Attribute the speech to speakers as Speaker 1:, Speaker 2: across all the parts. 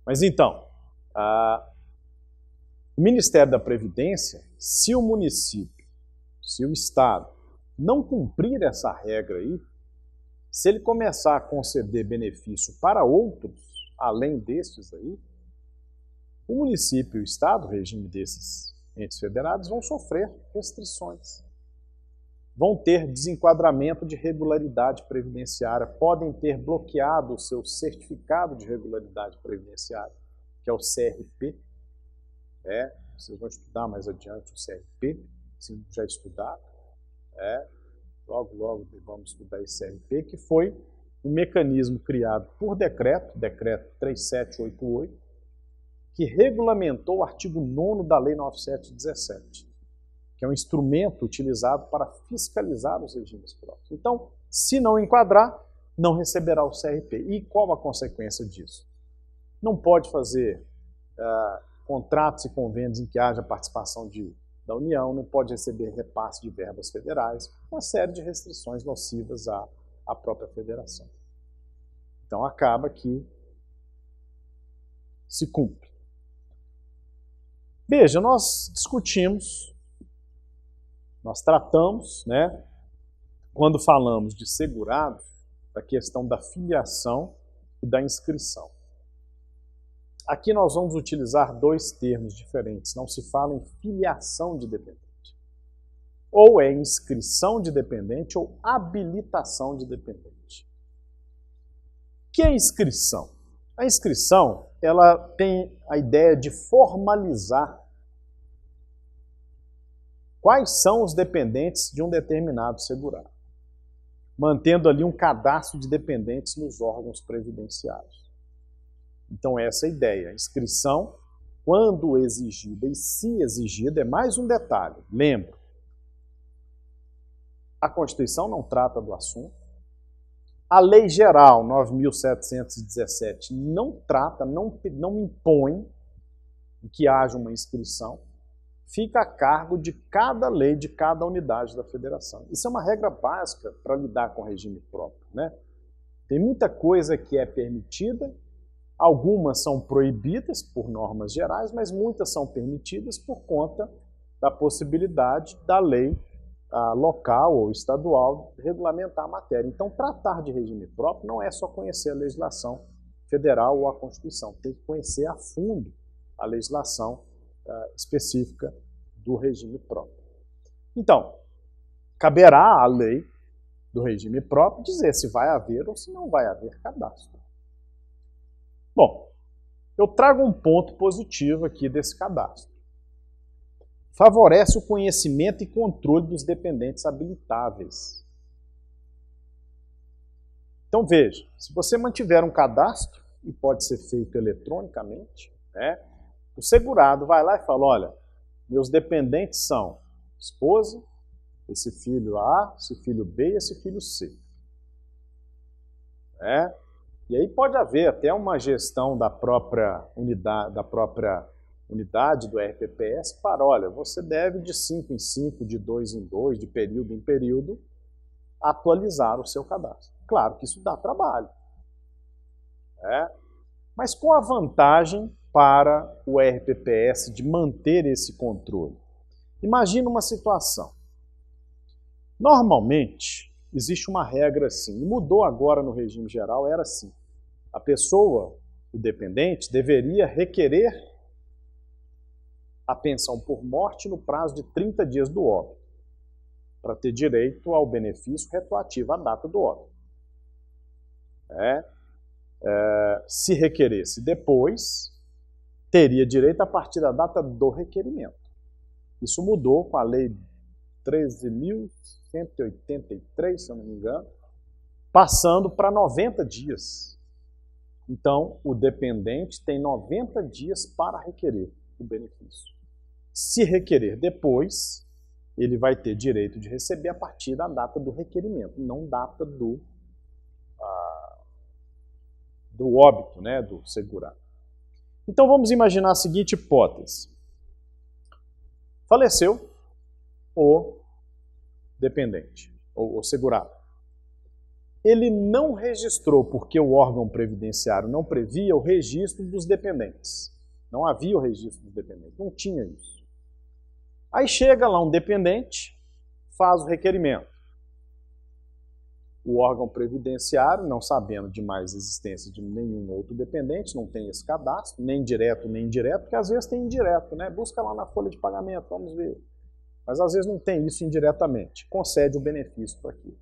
Speaker 1: Mas então, o Ministério da Previdência, se o município, se o Estado não cumprir essa regra aí, se ele começar a conceder benefício para outros, além destes aí, o município e o Estado, o regime desses entes federados, vão sofrer restrições. Vão ter desenquadramento de regularidade previdenciária, podem ter bloqueado o seu certificado de regularidade previdenciária, que é o CRP. Vocês vão estudar mais adiante o CRP, se já estudaram. Logo vamos estudar esse CRP, que foi um mecanismo criado por decreto 3788, que regulamentou o artigo 9º da Lei 9717, que é um instrumento utilizado para fiscalizar os regimes próprios. Então, se não enquadrar, não receberá o CRP. E qual a consequência disso? Não pode fazer contratos e convênios em que haja participação da União, não pode receber repasse de verbas federais, uma série de restrições nocivas à própria federação. Então, acaba que se cumpre. Veja, nós discutimos, nós tratamos, quando falamos de segurado, da questão da filiação e da inscrição. Aqui nós vamos utilizar dois termos diferentes, não se fala em filiação de dependente. Ou é inscrição de dependente ou habilitação de dependente. O que é inscrição? A inscrição, ela tem a ideia de formalizar quais são os dependentes de um determinado segurado, mantendo ali um cadastro de dependentes nos órgãos previdenciários. Então essa é a ideia. A inscrição, quando exigida e se exigida, é mais um detalhe. Lembra, a Constituição não trata do assunto. A Lei Geral 9.717 não trata, não impõe que haja uma inscrição. Fica a cargo de cada lei, de cada unidade da federação. Isso é uma regra básica para lidar com o regime próprio, Tem muita coisa que é permitida, algumas são proibidas por normas gerais, mas muitas são permitidas por conta da possibilidade da lei local ou estadual regulamentar a matéria. Então, tratar de regime próprio não é só conhecer a legislação federal ou a Constituição, tem que conhecer a fundo a legislação específica do regime próprio. Então, caberá à lei do regime próprio dizer se vai haver ou se não vai haver cadastro. Bom, eu trago um ponto positivo aqui desse cadastro. Favorece o conhecimento e controle dos dependentes habilitáveis. Então veja, se você mantiver um cadastro, e pode ser feito eletronicamente, o segurado vai lá e fala, olha, meus dependentes são esposa, esse filho A, esse filho B e esse filho C. E aí pode haver até uma gestão da própria unidade do RPPS para, olha, você deve de 5 em 5, de 2 em 2, de período em período, atualizar o seu cadastro. Claro que isso dá trabalho. Mas qual a vantagem para o RPPS de manter esse controle? Imagina uma situação. Normalmente, existe uma regra assim, e mudou agora no regime geral, era assim. A pessoa, o dependente, deveria requerer a pensão por morte no prazo de 30 dias do óbito, para ter direito ao benefício retroativo à data do óbito. Se requeresse depois, teria direito a partir da data do requerimento. Isso mudou com a Lei 13.183, se eu não me engano, passando para 90 dias. Então, o dependente tem 90 dias para requerer o benefício. Se requerer depois, ele vai ter direito de receber a partir da data do requerimento, não data do óbito, do segurado. Então vamos imaginar a seguinte hipótese. Faleceu o dependente, ou segurado. ele não registrou, porque o órgão previdenciário não previa o registro dos dependentes. Não havia o registro dos dependentes, não tinha isso. Aí chega lá um dependente, faz o requerimento. O órgão previdenciário, não sabendo de mais existência de nenhum outro dependente, não tem esse cadastro, nem direto nem indireto, porque às vezes tem indireto, né? Busca lá na folha de pagamento, vamos ver. Mas às vezes não tem isso indiretamente, concede o benefício para aquilo.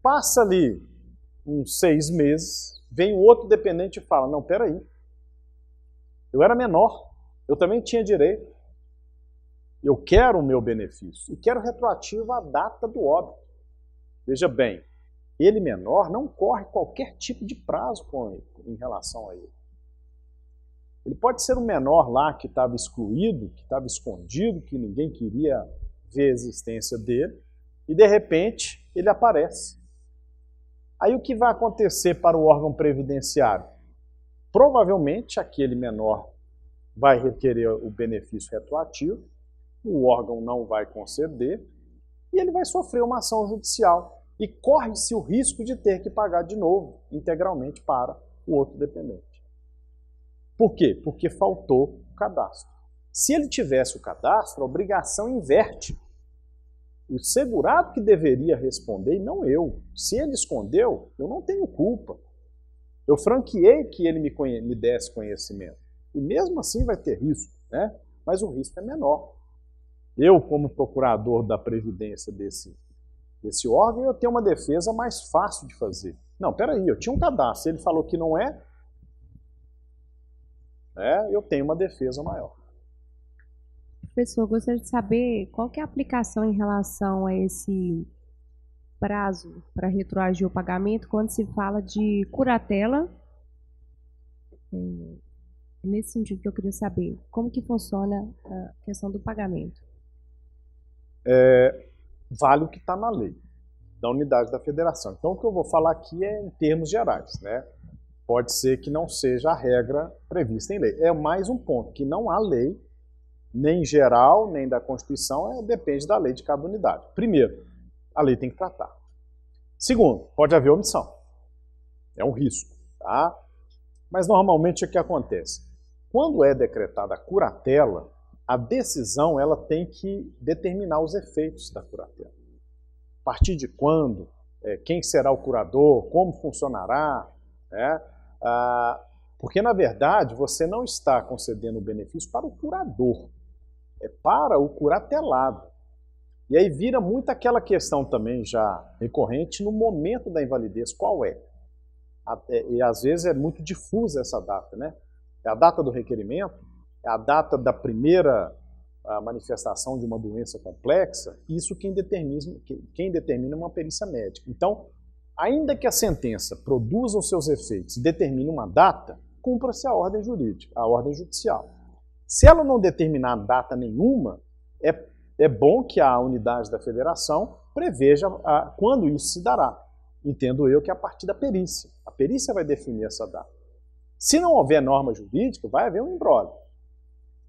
Speaker 1: Passa ali uns 6 meses, vem um outro dependente e fala, não, peraí, eu era menor, eu também tinha direito, eu quero o meu benefício, e quero retroativo à data do óbito. Veja bem, ele menor não corre qualquer tipo de prazo em relação a ele. Ele pode ser um menor lá que estava excluído, que estava escondido, que ninguém queria ver a existência dele, e de repente ele aparece. Aí o que vai acontecer para o órgão previdenciário? Provavelmente aquele menor vai requerer o benefício retroativo, o órgão não vai conceder, e ele vai sofrer uma ação judicial. E corre-se o risco de ter que pagar de novo, integralmente, para o outro dependente. Por quê? Porque faltou o cadastro. Se ele tivesse o cadastro, a obrigação inverte. O segurado que deveria responder, e não eu. Se ele escondeu, eu não tenho culpa. Eu franqueei que ele me desse conhecimento. E mesmo assim vai ter risco, né? Mas o risco é menor. Eu, como procurador da Previdência desse órgão, eu tenho uma defesa mais fácil de fazer. Não, peraí, eu tinha um cadastro, ele falou que não é, eu tenho uma defesa maior.
Speaker 2: Professor, eu gostaria de saber qual que é a aplicação em relação a esse prazo para retroagir o pagamento quando se fala de curatela. Nesse sentido que eu queria saber, como que funciona a questão do pagamento?
Speaker 1: Vale o que está na lei da unidade da federação. Então o que eu vou falar aqui é em termos gerais, né? Pode ser que não seja a regra prevista em lei. É mais um ponto, que não há lei, nem geral, nem da Constituição, depende da lei de cada unidade. Primeiro, a lei tem que tratar. Segundo, pode haver omissão. É um risco, tá? Mas normalmente o que acontece? Quando é decretada a curatela, a decisão ela tem que determinar os efeitos da curatela. A partir de quando, quem será o curador, como funcionará, né? Porque, na verdade, você não está concedendo o benefício para o curador, é para o curatelado. E aí vira muito aquela questão também já recorrente no momento da invalidez, qual é? E às vezes é muito difusa essa data, né? É a data do requerimento, é a data da primeira manifestação de uma doença complexa, isso quem determina é uma perícia médica. Então, ainda que a sentença produza os seus efeitos e determine uma data, cumpra-se a ordem jurídica, a ordem judicial. Se ela não determinar data nenhuma, é bom que a unidade da federação preveja quando isso se dará. Entendo eu que é a partir da perícia. A perícia vai definir essa data. Se não houver norma jurídica, vai haver um imbróglio.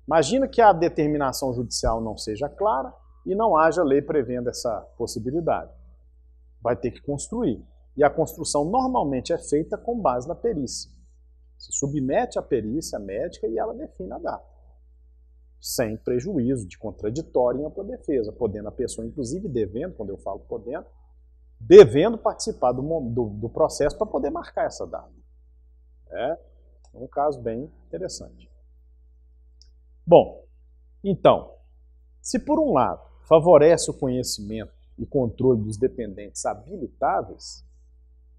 Speaker 1: Imagina que a determinação judicial não seja clara e não haja lei prevendo essa possibilidade. Vai ter que construir. E a construção normalmente é feita com base na perícia. Se submete à perícia médica e ela define a data. Sem prejuízo de contraditório em ampla defesa, podendo a pessoa, inclusive devendo, quando eu falo podendo, devendo participar do processo para poder marcar essa data. É um caso bem interessante. Bom, então, se por um lado favorece o conhecimento e controle dos dependentes habilitáveis,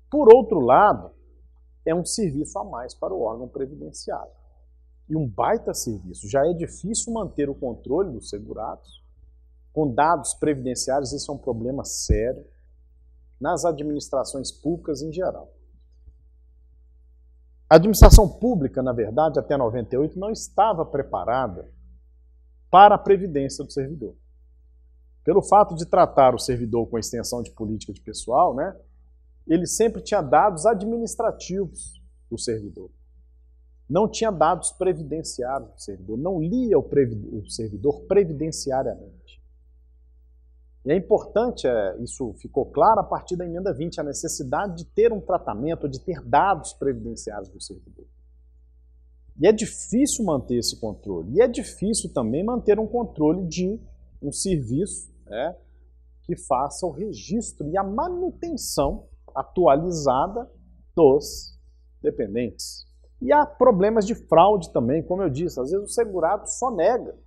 Speaker 1: por outro lado, é um serviço a mais para o órgão previdenciário. E um baita serviço. Já é difícil manter o controle dos segurados. Com dados previdenciários, isso é um problema sério nas administrações públicas em geral. A administração pública, na verdade, até 98, não estava preparada para a previdência do servidor. Pelo fato de tratar o servidor com extensão de política de pessoal, né, ele sempre tinha dados administrativos do servidor. Não tinha dados previdenciários do servidor, não lia o servidor previdenciariamente. E é importante, isso ficou claro a partir da emenda 20, a necessidade de ter um tratamento, de ter dados previdenciários do servidor. E é difícil manter esse controle. E é difícil também manter um controle de um serviço que faça o registro e a manutenção atualizada dos dependentes. E há problemas de fraude também, como eu disse, às vezes o segurado só nega.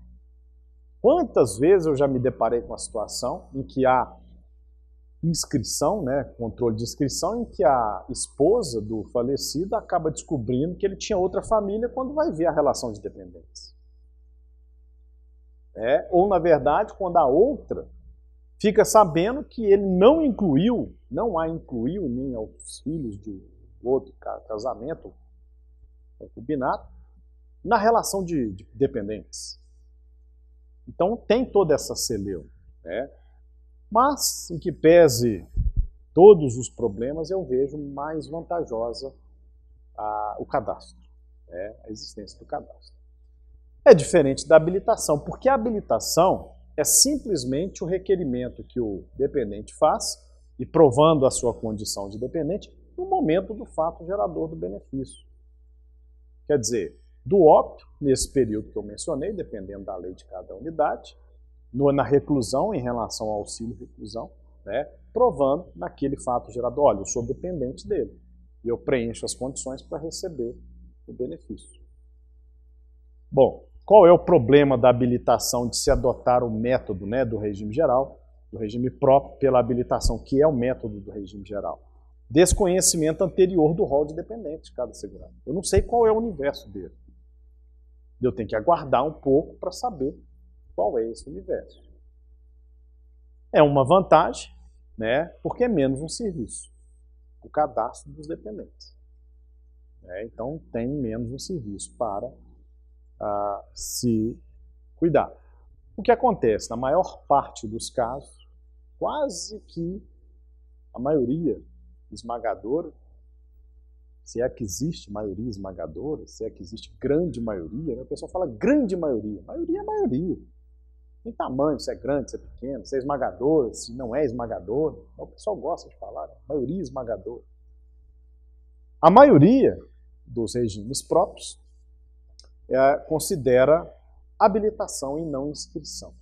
Speaker 1: Quantas vezes eu já me deparei com uma situação em que há inscrição, controle de inscrição, em que a esposa do falecido acaba descobrindo que ele tinha outra família quando vai ver a relação de dependentes. Ou, na verdade, quando a outra fica sabendo que ele não a incluiu nem aos filhos de outro casamento, concubinato, na relação de dependentes. Então tem toda essa celeuma. Mas, em que pese todos os problemas, eu vejo mais vantajosa o cadastro, a existência do cadastro. É diferente da habilitação, porque a habilitação é simplesmente o requerimento que o dependente faz, e provando a sua condição de dependente, no momento do fato gerador do benefício. Quer dizer, do óbito, nesse período que eu mencionei, dependendo da lei de cada unidade, na reclusão, em relação ao auxílio reclusão, provando naquele fato gerador, olha, eu sou dependente dele, e eu preencho as condições para receber o benefício. Bom, qual é o problema da habilitação de se adotar o método do regime geral, do regime próprio pela habilitação, que é o método do regime geral? Desconhecimento anterior do rol de dependente de cada segurado. Eu não sei qual é o universo dele. Eu tenho que aguardar um pouco para saber qual é esse universo. É uma vantagem, porque é menos um serviço, o cadastro dos dependentes. Então tem menos um serviço para se cuidar. O que acontece? Na maior parte dos casos, quase que a maioria esmagadora, se é que existe maioria esmagadora, se é que existe grande maioria, a pessoa fala grande maioria. Maioria é maioria. Tem tamanho, se é grande, se é pequeno, se é esmagadora, se não é esmagadora. O pessoal gosta de falar, maioria esmagadora. A maioria dos regimes próprios considera habilitação e não inscrição.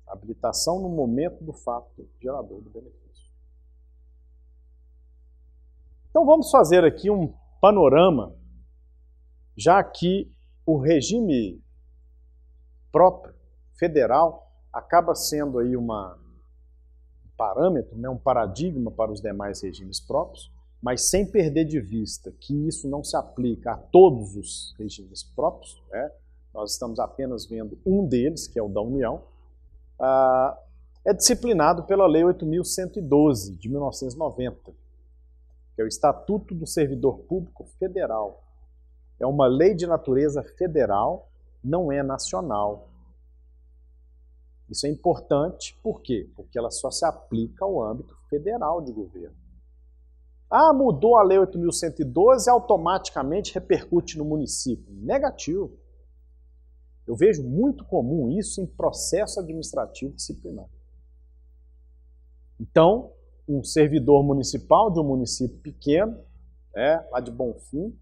Speaker 1: Habilitação no momento do fato gerador do benefício. Então vamos fazer aqui um panorama, já que o regime próprio, federal, acaba sendo aí um parâmetro, um paradigma para os demais regimes próprios, mas sem perder de vista que isso não se aplica a todos os regimes próprios, nós estamos apenas vendo um deles, que é o da União, é disciplinado pela Lei 8.112, de 1990, que é o Estatuto do Servidor Público Federal. É uma lei de natureza federal, não é nacional. Isso é importante, por quê? Porque ela só se aplica ao âmbito federal de governo. Mudou a Lei 8.112 e automaticamente repercute no município. Negativo. Eu vejo muito comum isso em processo administrativo disciplinar. Então, um servidor municipal de um município pequeno, lá de Bonfim,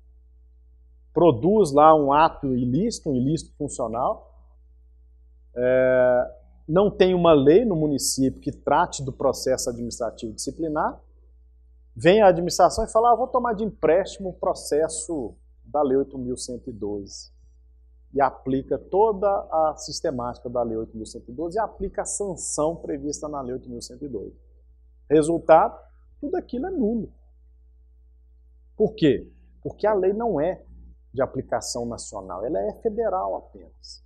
Speaker 1: produz lá um ato ilícito, um ilícito funcional, não tem uma lei no município que trate do processo administrativo disciplinar, vem a administração e fala, vou tomar de empréstimo o processo da Lei 8.112. E aplica toda a sistemática da Lei 8.112 e aplica a sanção prevista na Lei 8.112. Resultado, tudo aquilo é nulo. Por quê? Porque a lei não é de aplicação nacional, ela é federal apenas.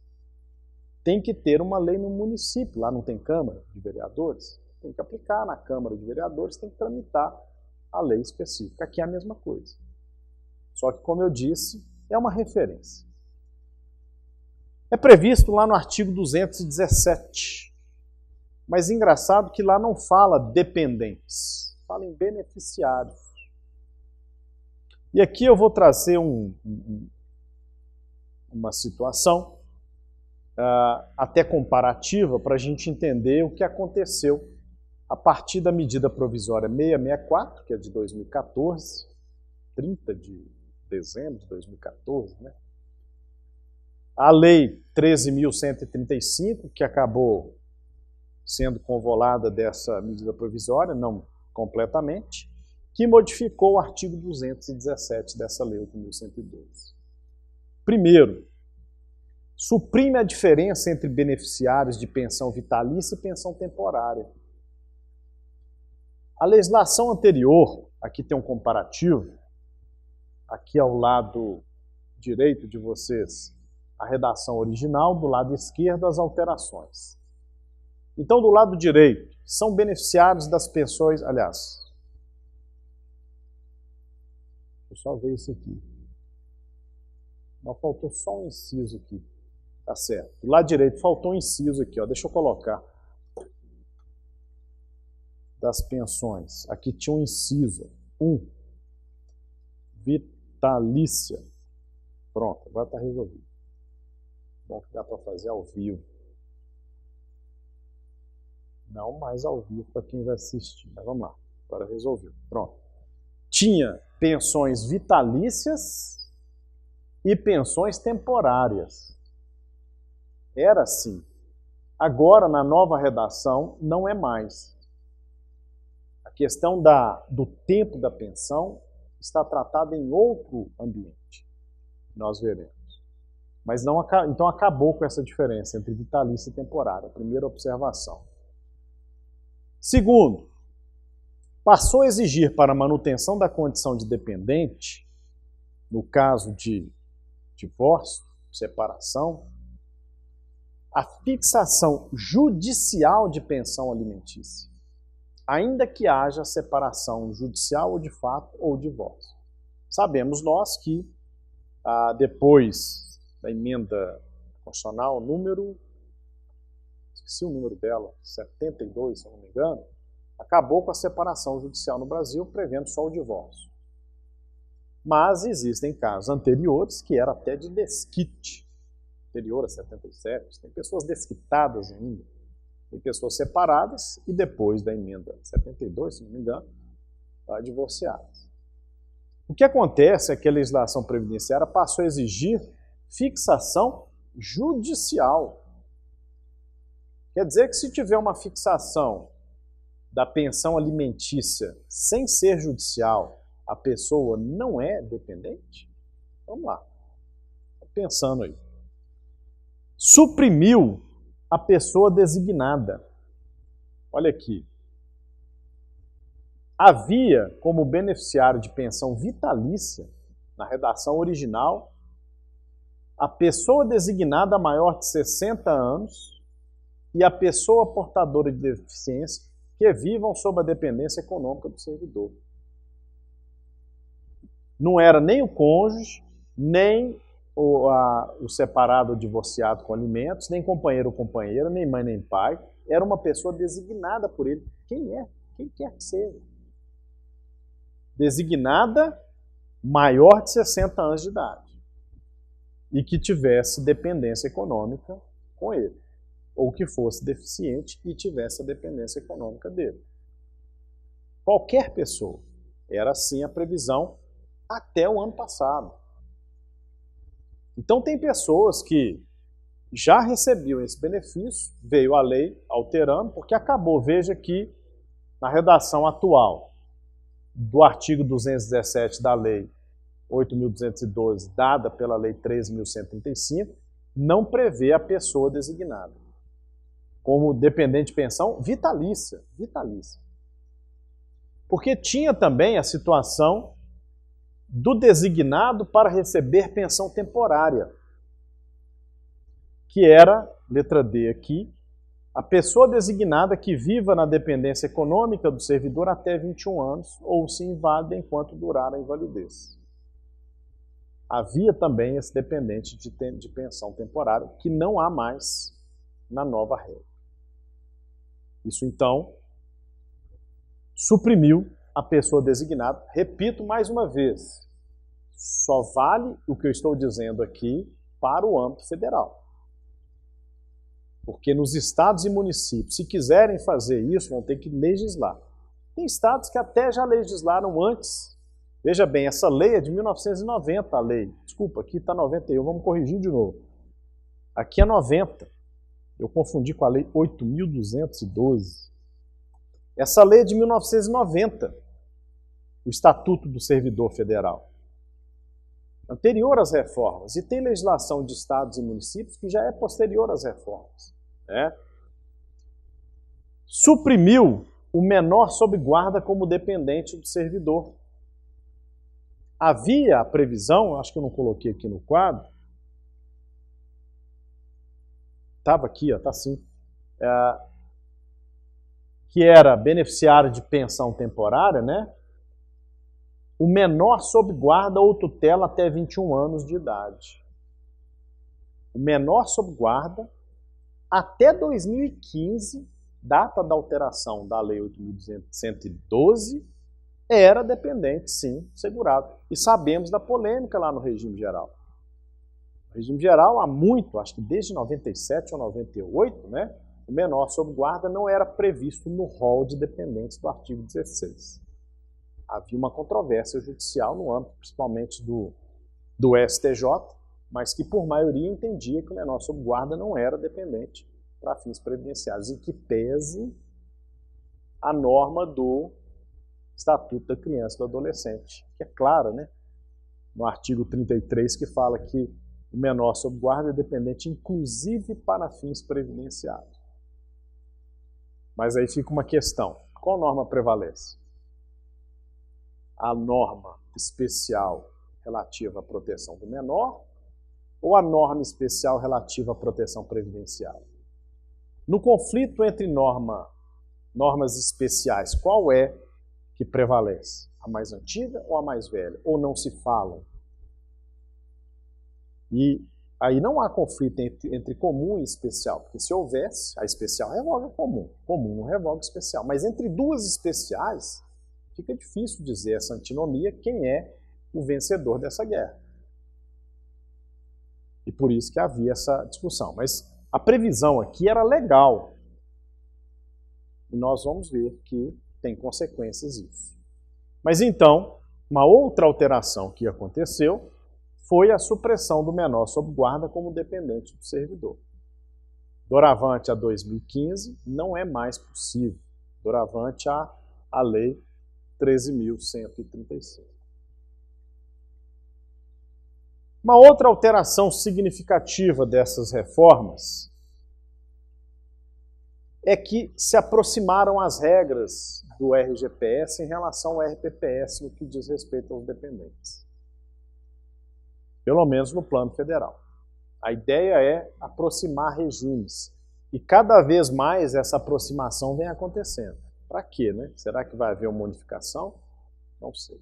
Speaker 1: Tem que ter uma lei no município, lá não tem Câmara de Vereadores, tem que aplicar na Câmara de Vereadores, tem que tramitar a lei específica. Aqui é a mesma coisa. Só que, como eu disse, é uma referência. É previsto lá no artigo 217. Mas engraçado que lá não fala dependentes, fala em beneficiários. E aqui eu vou trazer uma situação até comparativa para a gente entender o que aconteceu a partir da medida provisória 664, que é de 2014, 30 de dezembro de 2014, né? A Lei 13.135, que acabou sendo convolada dessa medida provisória, não completamente, que modificou o artigo 217 dessa Lei 8.112. Primeiro, suprime a diferença entre beneficiários de pensão vitalícia e pensão temporária. A legislação anterior, aqui tem um comparativo, aqui ao lado direito de vocês, a redação original, do lado esquerdo, as alterações. Então, do lado direito, são beneficiários das pensões, aliás, deixa eu só ver isso aqui. Não, faltou só um inciso aqui. Tá certo. Do lado direito, faltou um inciso aqui, ó. Deixa eu colocar. Das pensões. Aqui tinha um inciso. 1. Vitalícia. Pronto, agora está resolvido. Bom que dá para fazer ao vivo. Não mais ao vivo para quem vai assistir. Mas vamos lá. Agora resolveu. Pronto. Tinha pensões vitalícias e pensões temporárias. Era assim. Agora, na nova redação, não é mais. A questão do tempo da pensão está tratada em outro ambiente. Nós veremos. Mas não, então acabou com essa diferença entre vitalícia e temporária. Primeira observação. Segundo, passou a exigir para a manutenção da condição de dependente, no caso de divórcio, separação, a fixação judicial de pensão alimentícia, ainda que haja separação judicial ou de fato ou divórcio. Sabemos nós que depois da emenda constitucional esqueci o número dela, 72, se eu não me engano, acabou com a separação judicial no Brasil, prevendo só o divórcio. Mas existem casos anteriores que era até de desquite, anterior a 77, tem pessoas desquitadas ainda, tem pessoas separadas e depois da emenda 72, se não me engano, divorciadas. O que acontece é que a legislação previdenciária passou a exigir fixação judicial. Quer dizer que se tiver uma fixação da pensão alimentícia sem ser judicial, a pessoa não é dependente? Vamos lá. Estou pensando aí. Suprimiu a pessoa designada. Olha aqui. Havia como beneficiário de pensão vitalícia, na redação original, a pessoa designada maior de 60 anos e a pessoa portadora de deficiência que vivam sob a dependência econômica do servidor. Não era nem o cônjuge, nem o separado ou divorciado com alimentos, nem companheiro ou companheira, nem mãe nem pai. Era uma pessoa designada por ele. Quem é? Quem quer que seja. Designada maior de 60 anos de idade. E que tivesse dependência econômica com ele. Ou que fosse deficiente e tivesse a dependência econômica dele. Qualquer pessoa. Era assim a previsão até o ano passado. Então tem pessoas que já recebiam esse benefício, veio a lei alterando, porque acabou. Veja que na redação atual do artigo 217 da lei 8.212, dada pela lei 13.135, não prevê a pessoa designada como dependente de pensão vitalícia. Vitalícia. Porque tinha também a situação do designado para receber pensão temporária, que era, letra D aqui, a pessoa designada que viva na dependência econômica do servidor até 21 anos ou se inválida enquanto durar a invalidez. Havia também esse dependente de pensão temporária, que não há mais na nova regra. Isso, então, suprimiu a pessoa designada. Repito mais uma vez, só vale o que eu estou dizendo aqui para o âmbito federal. Porque nos estados e municípios, se quiserem fazer isso, vão ter que legislar. Tem estados que até já legislaram antes. Veja bem, essa lei é de 1990, a lei. Desculpa, aqui está 91, vamos corrigir de novo. Aqui é 90. Eu confundi com a lei 8.212. Essa lei é de 1990, o Estatuto do Servidor Federal. Anterior às reformas. E tem legislação de estados e municípios que já é posterior às reformas. Né? Suprimiu o menor sob guarda como dependente do servidor. Havia a previsão, acho que eu não coloquei aqui no quadro, estava aqui, está assim, que era beneficiário de pensão temporária, né? O menor sob guarda ou tutela até 21 anos de idade. O menor sob guarda até 2015, data da alteração da Lei 8.112, era dependente, sim, segurado. E sabemos da polêmica lá no regime geral. No regime geral, há muito, acho que desde 97 ou 98, né, o menor sob guarda não era previsto no rol de dependentes do artigo 16. Havia uma controvérsia judicial no âmbito, principalmente do STJ, mas que por maioria entendia que o menor sob guarda não era dependente para fins previdenciários, em que pese a norma do Estatuto da Criança e do Adolescente, que é clara, né? No artigo 33, que fala que o menor sob guarda é dependente inclusive para fins previdenciários. Mas aí fica uma questão. Qual norma prevalece? A norma especial relativa à proteção do menor ou a norma especial relativa à proteção previdenciária? No conflito entre normas especiais, qual é que prevalece? A mais antiga ou a mais velha? Ou não se falam? E aí não há conflito entre comum e especial, porque se houvesse, a especial revoga comum, comum não revoga especial. Mas entre duas especiais, fica difícil dizer essa antinomia quem é o vencedor dessa guerra. E por isso que havia essa discussão. Mas a previsão aqui era legal. E nós vamos ver que tem consequências isso. Mas então, uma outra alteração que aconteceu foi a supressão do menor sob guarda como dependente do servidor. Doravante a 2015, não é mais possível. Doravante a Lei 13.135. Uma outra alteração significativa dessas reformas é que se aproximaram as regras do RGPS em relação ao RPPS no que diz respeito aos dependentes. Pelo menos no plano federal. A ideia é aproximar regimes. E cada vez mais essa aproximação vem acontecendo. Para quê, né? Será que vai haver uma unificação? Não sei.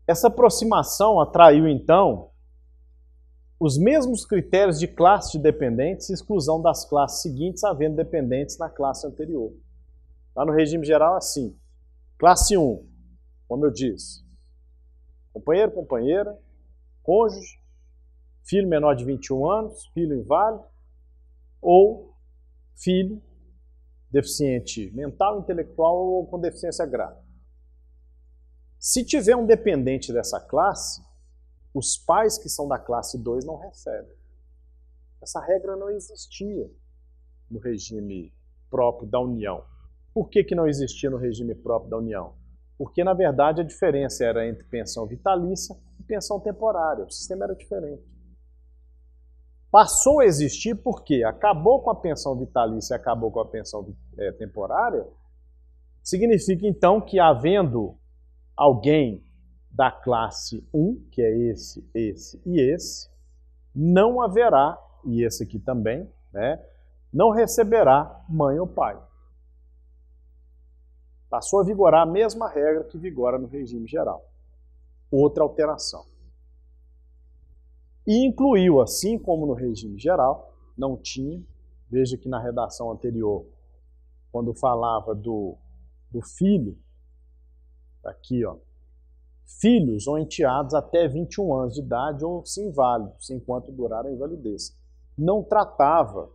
Speaker 1: Essa aproximação atraiu, então, os mesmos critérios de classe de dependentes e exclusão das classes seguintes, havendo dependentes na classe anterior. Lá no regime geral, assim. Classe 1, como eu disse, companheiro, companheira, cônjuge, filho menor de 21 anos, filho inválido, ou filho deficiente mental, intelectual ou com deficiência grave. Se tiver um dependente dessa classe, os pais que são da classe 2 não recebem. Essa regra não existia no regime próprio da União. Por que não existia no regime próprio da União? Porque, na verdade, a diferença era entre pensão vitalícia e pensão temporária. O sistema era diferente. Passou a existir porque acabou com a pensão vitalícia e acabou com a pensão temporária. Significa, então, que havendo alguém da classe 1, que é esse e esse, não haverá, e esse aqui também, né, não receberá mãe ou pai. Passou a vigorar a mesma regra que vigora no regime geral. Outra alteração. E incluiu, assim como no regime geral, não tinha, veja que na redação anterior, quando falava do filho, aqui, ó, filhos ou enteados até 21 anos de idade ou se inválidos, enquanto durar a invalidez. não tratava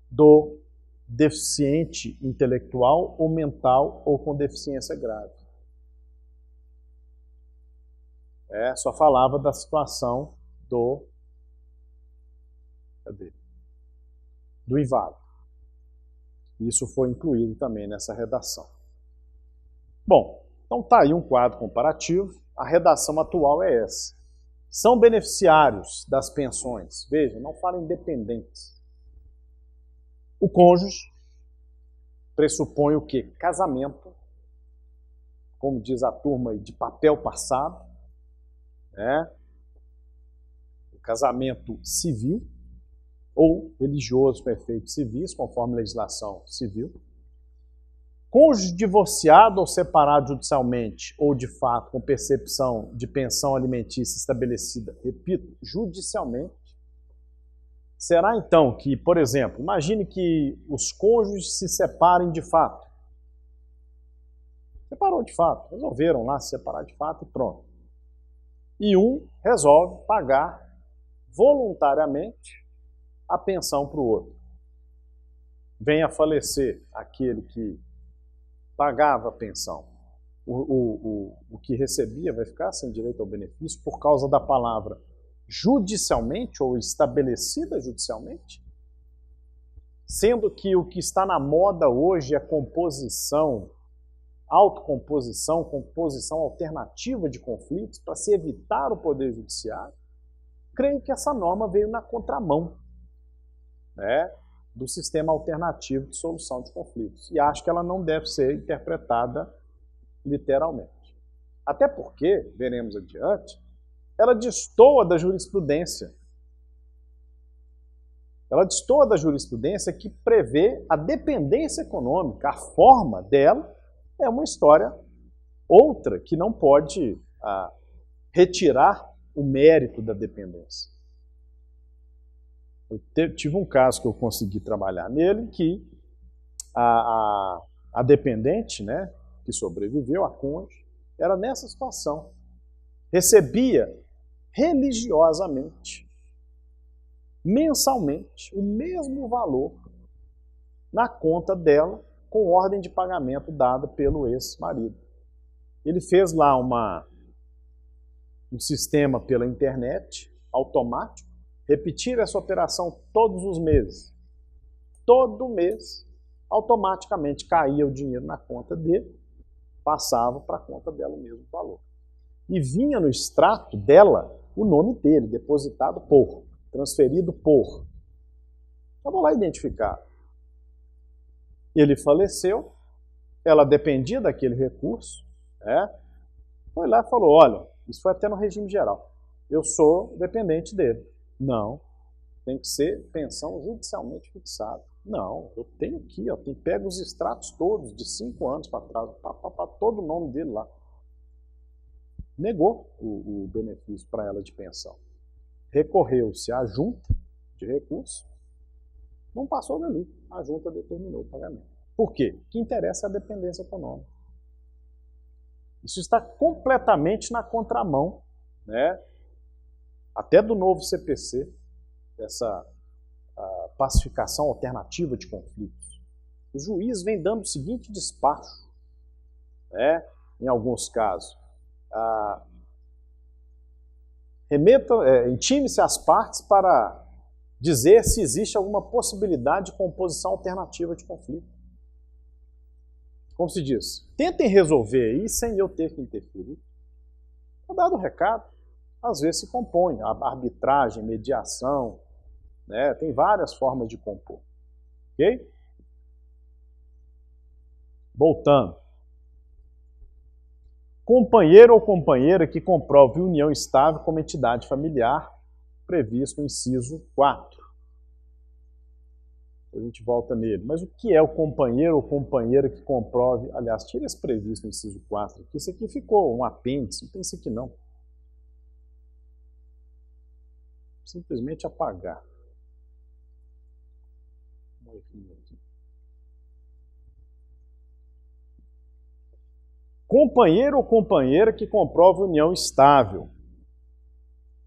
Speaker 1: do deficiente intelectual ou mental ou com deficiência grave. Só falava da situação do inválido. Isso foi incluído também nessa redação. Bom, então está aí um quadro comparativo. A redação atual é essa. São beneficiários das pensões. Veja, não fala independentes. O cônjuge pressupõe o quê? Casamento, como diz a turma aí, de papel passado, o casamento civil ou religioso com efeitos civis, conforme a legislação civil. Cônjuge divorciado ou separado judicialmente ou de fato com percepção de pensão alimentícia estabelecida, repito, judicialmente. Será então que, por exemplo, imagine que os cônjuges se separem de fato. Separou de fato, resolveram lá se separar de fato e pronto. E um resolve pagar voluntariamente a pensão para o outro. Vem a falecer aquele que pagava a pensão. O que recebia vai ficar sem direito ao benefício por causa da palavra judicialmente ou estabelecida judicialmente? Sendo que o que está na moda hoje é composição, autocomposição, composição alternativa de conflitos para se evitar o poder judiciário, creio que essa norma veio na contramão do sistema alternativo de solução de conflitos. E acho que ela não deve ser interpretada literalmente. Até porque, veremos adiante, ela destoa da jurisprudência. Ela destoa da jurisprudência que prevê a dependência econômica. A forma dela é uma história outra que não pode retirar o mérito da dependência. Eu tive um caso que eu consegui trabalhar nele, que a dependente, que sobreviveu, a cônjuge, era nessa situação. Recebia religiosamente, mensalmente, o mesmo valor na conta dela, com ordem de pagamento dada pelo ex-marido. Ele fez lá um sistema pela internet, automático, repetir essa operação todos os meses. Todo mês, automaticamente caía o dinheiro na conta dele, passava para a conta dela o mesmo valor. E vinha no extrato dela o nome dele, depositado por, transferido por. Vamos lá identificar. Ele faleceu, ela dependia daquele recurso, foi lá e falou, olha, isso foi até no regime geral, eu sou dependente dele. Não, tem que ser pensão judicialmente fixada. Não, eu tenho aqui, pego os extratos todos de 5 anos para trás, todo o nome dele lá. Negou o benefício para ela de pensão. Recorreu-se à junta de recursos, não passou dali. A junta determinou o pagamento. Por quê? O que interessa é a dependência econômica. Isso está completamente na contramão, até do novo CPC, essa pacificação alternativa de conflitos. O juiz vem dando o seguinte despacho, em alguns casos. Intime-se as partes para dizer se existe alguma possibilidade de composição alternativa de conflito. Como se diz, tentem resolver aí sem eu ter que interferir. Está dado o recado. Às vezes se compõe, a arbitragem, mediação, tem várias formas de compor. Ok? Voltando. Companheiro ou companheira que comprove união estável como entidade familiar, previsto no inciso 4. A gente volta nele. Mas o que é o companheiro ou companheira que comprove? Aliás, tira esse previsto no inciso 4, porque isso aqui ficou um apêndice, não tem isso aqui não. Simplesmente apagar. Companheiro ou companheira que comprove união estável.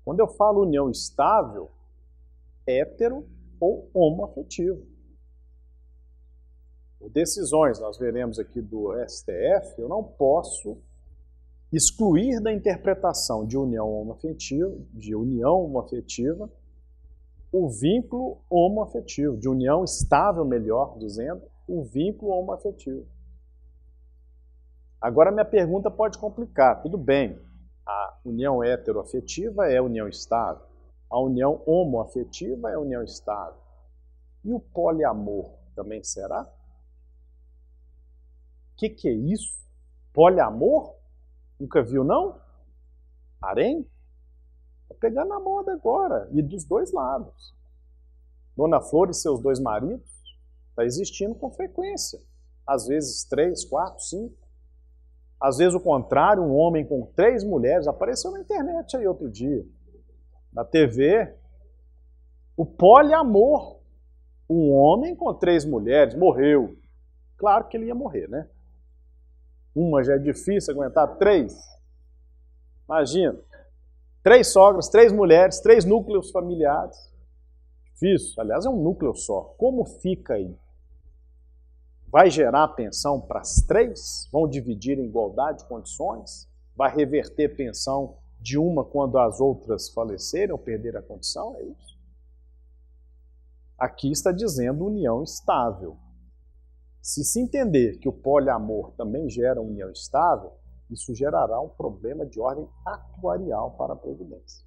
Speaker 1: Quando eu falo união estável, hétero ou homoafetivo. Decisões, nós veremos aqui do STF, eu não posso excluir da interpretação de união homoafetiva, o vínculo homoafetivo, de união estável, melhor dizendo, o vínculo homoafetivo. Agora minha pergunta pode complicar, tudo bem, a união heteroafetiva é união estável, a união homoafetiva é união estável. E o poliamor também será? O que é isso? Poliamor? Nunca viu, não? Harém? Está pegando na moda agora, e dos dois lados. Dona Flor e seus dois maridos está existindo com frequência. Às vezes 3, 4, 5. Às vezes o contrário, um homem com 3 mulheres. Apareceu na internet aí outro dia, na TV. O poliamor. Um homem com 3 mulheres morreu. Claro que ele ia morrer, né? Uma já é difícil aguentar 3. Imagina. 3 sogras, 3 mulheres, 3 núcleos familiares. Difícil. Aliás, é um núcleo só. Como fica aí? Vai gerar pensão para as 3? Vão dividir em igualdade de condições? Vai reverter pensão de uma quando as outras falecerem ou perder a condição? É isso. Aqui está dizendo união estável. Se entender que o poliamor também gera união estável, isso gerará um problema de ordem atuarial para a Previdência.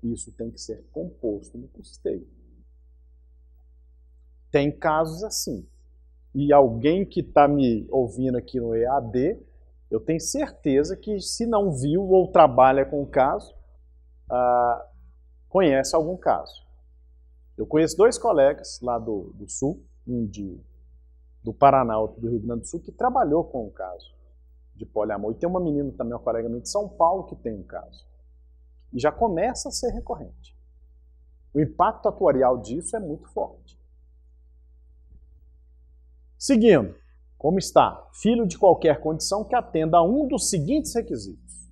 Speaker 1: Isso tem que ser composto no custeio. Tem casos assim. E alguém que está me ouvindo aqui no EAD, eu tenho certeza que se não viu ou trabalha com o caso, conhece algum caso. Eu conheço 2 colegas lá do Sul, um do Paraná, outro do Rio Grande do Sul, que trabalhou com o caso de poliamor. E tem uma menina também, uma colega minha de São Paulo, que tem um caso. E já começa a ser recorrente. O impacto atuarial disso é muito forte. Seguindo, como está? Filho de qualquer condição que atenda a um dos seguintes requisitos.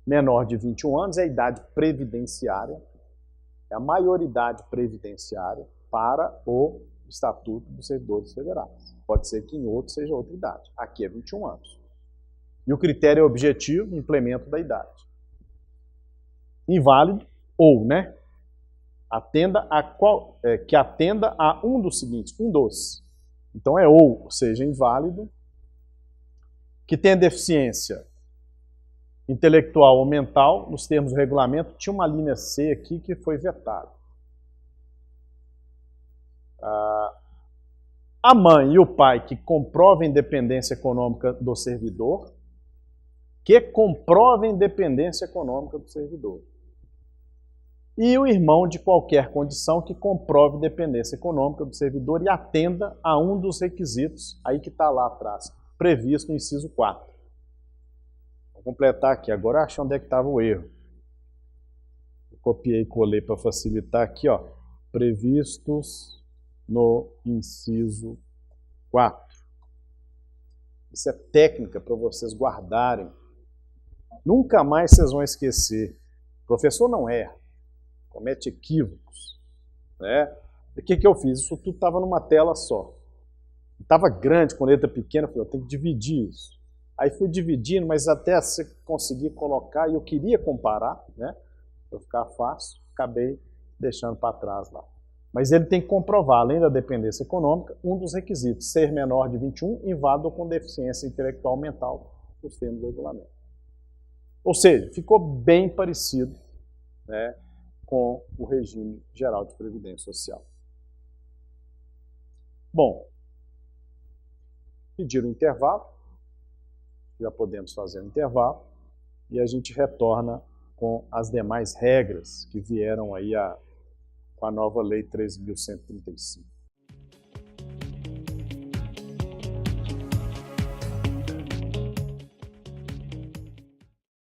Speaker 1: Menor de 21 anos é a idade previdenciária, é a maioridade previdenciária para o Estatuto dos Servidores Federais. Pode ser que em outro seja outra idade. Aqui é 21 anos. E o critério é objetivo, implemento da idade. Inválido ou, né? Que atenda a um dos seguintes, um dos. Então é ou seja, inválido, que tenha deficiência intelectual ou mental, nos termos do regulamento, tinha uma linha C aqui que foi vetada. A mãe e o pai que comprovem dependência econômica do servidor, E o irmão de qualquer condição que comprove dependência econômica do servidor e atenda a um dos requisitos, aí que está lá atrás, previsto no inciso 4. Vou completar aqui, agora achei onde é que estava o erro. Eu copiei e colei para facilitar aqui, ó, previstos no inciso 4. Isso é técnica para vocês guardarem. Nunca mais vocês vão esquecer. O professor não erra, comete equívocos, né? E o que eu fiz? Isso tudo estava numa tela só. Estava grande, com letra pequena, eu falei, eu tenho que dividir isso. Aí fui dividindo, mas até você conseguir colocar, e eu queria comparar, né? Para ficar fácil, acabei deixando para trás lá. Mas ele tem que comprovar, além da dependência econômica, um dos requisitos, ser menor de 21, inválido ou com deficiência intelectual mental, nos termos do regulamento. Ou seja, ficou bem parecido, né, com o regime geral de previdência social. Bom, pedir o intervalo, já podemos fazer o intervalo, e a gente retorna com as demais regras que vieram aí com a nova Lei 13.135.